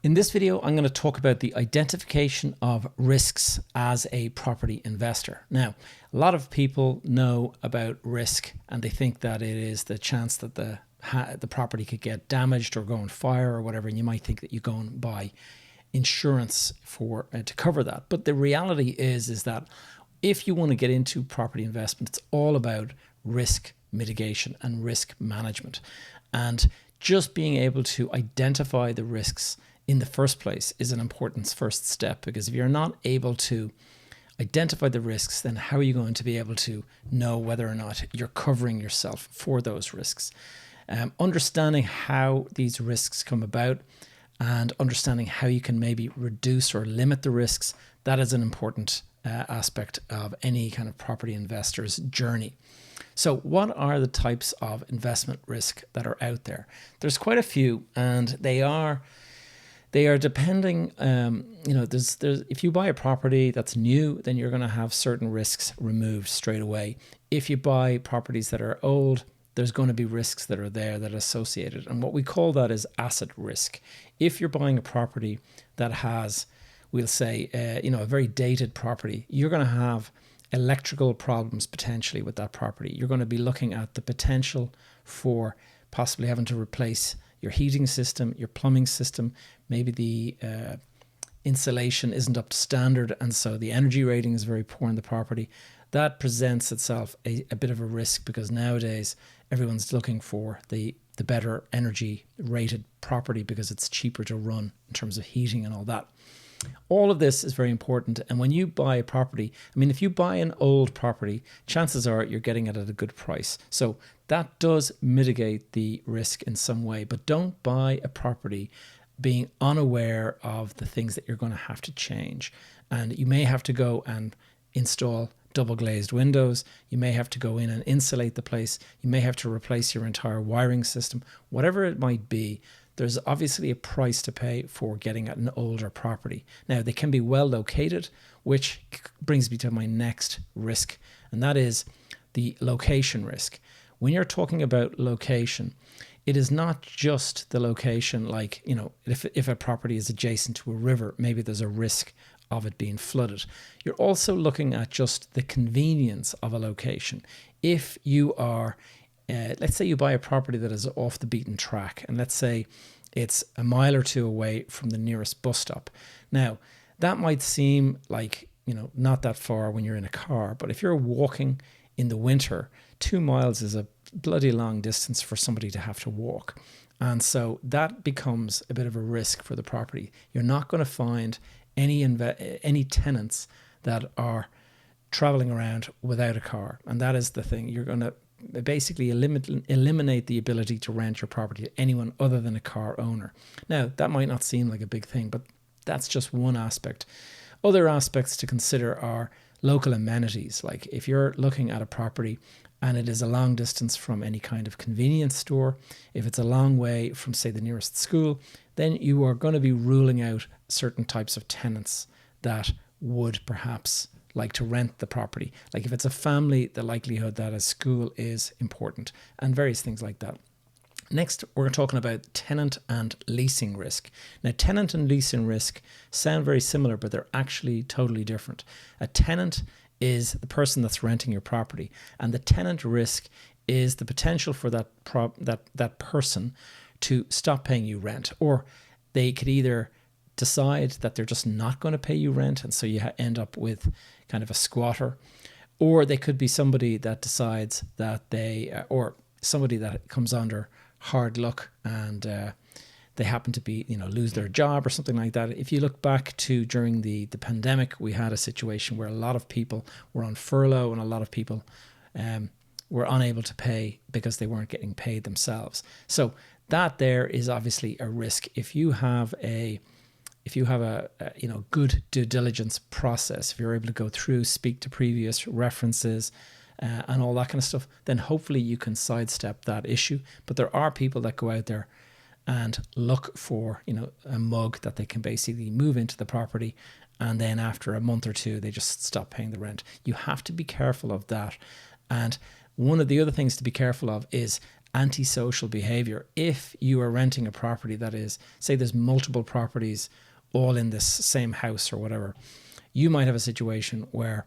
In this video, I'm going to talk about the identification of risks as a property investor. Now, a lot of people know about risk and they think that it is the chance that the property could get damaged or go on fire or whatever, and you might think that you go and buy insurance for to cover that. But the reality is that if you want to get into property investment, it's all about risk mitigation and risk management. And just being able to identify the risks in the first place is an important first step, because if you're not able to identify the risks, then how are you going to be able to know whether or not you're covering yourself for those risks? Understanding how these risks come about and understanding how you can maybe reduce or limit the risks, that is an important aspect of any kind of property investor's journey. So what are the types of investment risk that are out there? There's quite a few, and they are depending, there's if you buy a property that's new, then you're going to have certain risks removed straight away. If you buy properties that are old, there's going to be risks that are there that are associated. And what we call that is asset risk. If you're buying a property that has, we'll say, a very dated property, you're going to have electrical problems potentially with that property. You're going to be looking at the potential for possibly having to replace your heating system, your plumbing system. Maybe the insulation isn't up to standard, and so the energy rating is very poor in the property. That presents itself a bit of a risk, because nowadays everyone's looking for the better energy rated property because it's cheaper to run in terms of heating and all that. All of this is very important. And when you buy a property, if you buy an old property, chances are you're getting it at a good price. So that does mitigate the risk in some way, but don't buy a property being unaware of the things that you're going to have to change. And you may have to go and install double glazed windows. You may have to go in and insulate the place. You may have to replace your entire wiring system. Whatever it might be, there's obviously a price to pay for getting at an older property. Now, they can be well located, which brings me to my next risk, and that is the location risk. When you're talking about location, it is not just the location, like, if a property is adjacent to a river, maybe there's a risk of it being flooded. You're also looking at just the convenience of a location. If you are let's say you buy a property that is off the beaten track, and let's say it's a mile or two away from the nearest bus stop. Now, that might seem like, not that far when you're in a car, but if you're walking in the winter, 2 miles is a bloody long distance for somebody to have to walk. And so that becomes a bit of a risk for the property. You're not going to find any tenants that are traveling around without a car. And that is the thing. You're going to basically eliminate the ability to rent your property to anyone other than a car owner. Now, that might not seem like a big thing, but that's just one aspect. Other aspects to consider are local amenities. Like if you're looking at a property and it is a long distance from any kind of convenience store, if it's a long way from, say, the nearest school, then you are going to be ruling out certain types of tenants that would perhaps like to rent the property. Like if it's a family, the likelihood that a school is important, and various things like that. Next, we're talking about tenant and leasing risk. Now, tenant and leasing risk sound very similar, but they're actually totally different. A tenant is the person that's renting your property, and the tenant risk is the potential for that person to stop paying you rent, or they could either decide that they're just not going to pay you rent, and so you end up with kind of a squatter, or they could be somebody that decides that or somebody that comes under hard luck and they happen to be, lose their job or something like that. If you look back to during the pandemic, we had a situation where a lot of people were on furlough and a lot of people were unable to pay because they weren't getting paid themselves. So that there is obviously a risk. If you have a good due diligence process, if you're able to go through, speak to previous references and all that kind of stuff, then hopefully you can sidestep that issue. But there are people that go out there and look for, a mug that they can basically move into the property, and then after a month or two, they just stop paying the rent. You have to be careful of that. And one of the other things to be careful of is antisocial behavior. If you are renting a property that is, say there's multiple properties all in this same house or whatever, you might have a situation where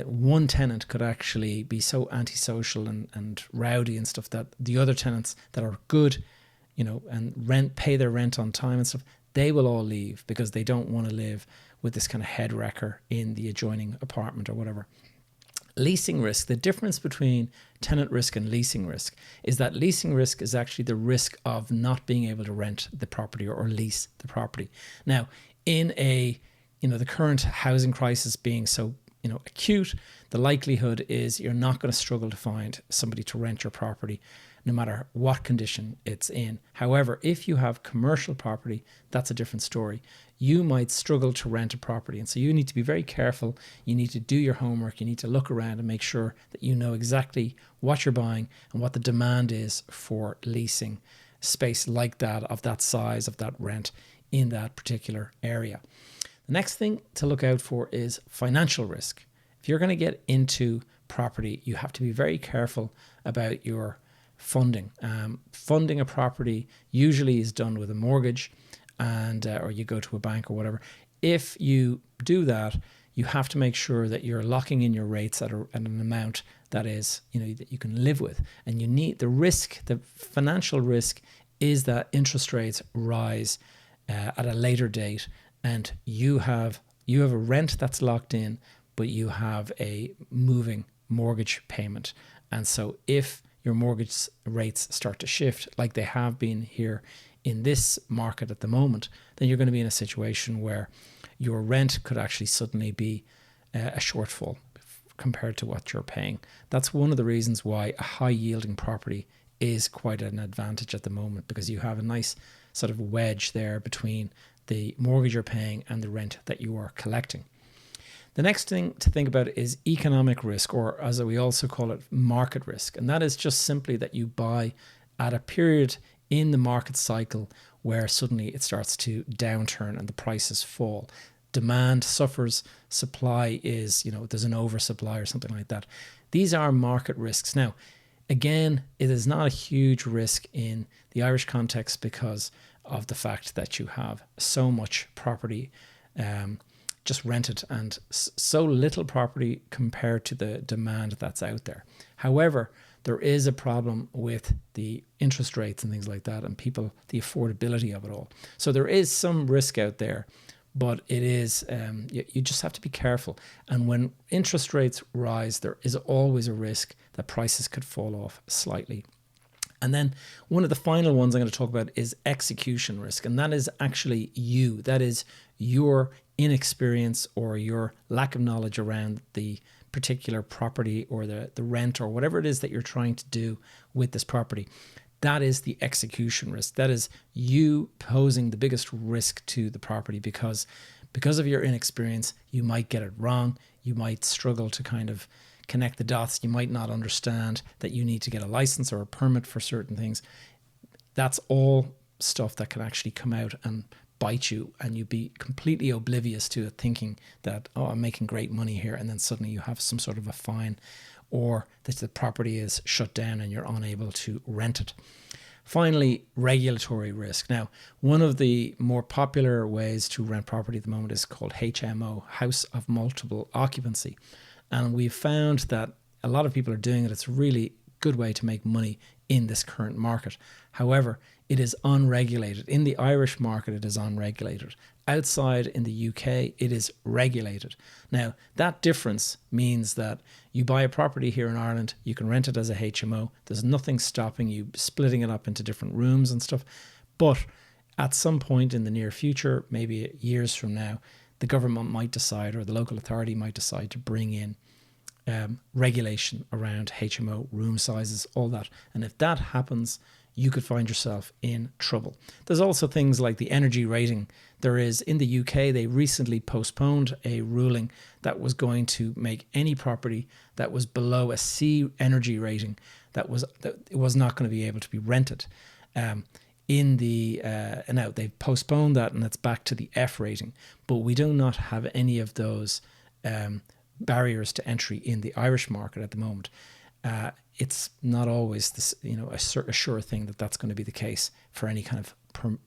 one tenant could actually be so antisocial and rowdy and stuff that the other tenants that are good, and pay their rent on time and stuff, they will all leave because they don't want to live with this kind of head wrecker in the adjoining apartment or whatever. Leasing risk, the difference between tenant risk and leasing risk is that leasing risk is actually the risk of not being able to rent the property or lease the property. Now, in the current housing crisis being so acute, the likelihood is you're not going to struggle to find somebody to rent your property no matter what condition it's in. However, if you have commercial property, that's a different story. You might struggle to rent a property, and so you need to be very careful. You need to do your homework. You need to look around and make sure that you know exactly what you're buying and what the demand is for leasing space like that, of that size, of that rent in that particular area. The next thing to look out for is financial risk. If you're going to get into property, you have to be very careful about your funding. Funding a property usually is done with a mortgage, and or you go to a bank or whatever. If you do that, you have to make sure that you're locking in your rates at an amount that is, that you can live with. And you need the financial risk is that interest rates rise at a later date, and you have a rent that's locked in, but you have a moving mortgage payment. And so if your mortgage rates start to shift like they have been here in this market at the moment, then you're going to be in a situation where your rent could actually suddenly be a shortfall compared to what you're paying. That's one of the reasons why a high yielding property is quite an advantage at the moment, because you have a nice sort of wedge there between the mortgage you're paying and the rent that you are collecting. The next thing to think about is economic risk, or as we also call it, market risk. And that is just simply that you buy at a period in the market cycle where suddenly it starts to downturn and the prices fall. Demand suffers, supply is, there's an oversupply or something like that. These are market risks. Now, again, it is not a huge risk in the Irish context because of the fact that you have so much property just rented and so little property compared to the demand that's out there. However, there is a problem with the interest rates and things like that, and the affordability of it all. So there is some risk out there, but it is, you just have to be careful. And when interest rates rise, there is always a risk that prices could fall off slightly. And then one of the final ones I'm going to talk about is execution risk. And that is actually that is your inexperience or your lack of knowledge around the particular property or the rent or whatever it is that you're trying to do with this property. That is the execution risk. That is you posing the biggest risk to the property because of your inexperience. You might get it wrong. You might struggle to kind of connect the dots. You might not understand that you need to get a license or a permit for certain things. That's all stuff that can actually come out and bite you, and you be completely oblivious to it, thinking that, oh, I'm making great money here, and then suddenly you have some sort of a fine, or that the property is shut down and you're unable to rent it. Finally, regulatory risk. Now, one of the more popular ways to rent property at the moment is called HMO, House of Multiple Occupancy. And we've found that a lot of people are doing it. It's a really good way to make money in this current market. However, it is unregulated. In the Irish market, it is unregulated. Outside in the UK, it is regulated. Now, that difference means that you buy a property here in Ireland, you can rent it as a HMO. There's nothing stopping you splitting it up into different rooms and stuff. But at some point in the near future, maybe years from now, the government might decide, or the local authority might decide, to bring in regulation around HMO room sizes, all that. And if that happens, you could find yourself in trouble. There's also things like the energy rating. There is, in the UK, they recently postponed a ruling that was going to make any property that was below a C energy rating that it was not going to be able to be rented. Now they've postponed that, and it's back to the F rating. But we do not have any of those barriers to entry in the Irish market at the moment. it's not always this, a sure thing that that's going to be the case for any kind of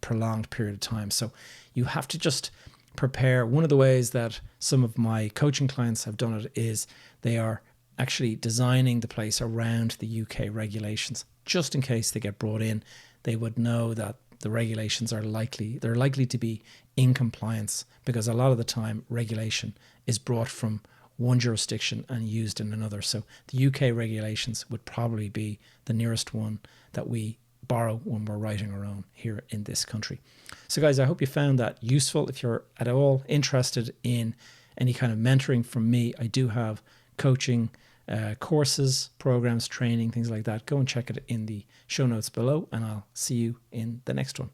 prolonged period of time. So you have to just prepare. One of the ways that some of my coaching clients have done it is they are actually designing the place around the UK regulations, just in case they get brought in. They would know that the regulations are likely to be in compliance, because a lot of the time regulation is brought from one jurisdiction and used in another. So the UK regulations would probably be the nearest one that we borrow when we're writing our own here in this country. So guys, I hope you found that useful. If you're at all interested in any kind of mentoring from me, I do have coaching courses, programs, training, things like that. Go and check it in the show notes below, and I'll see you in the next one.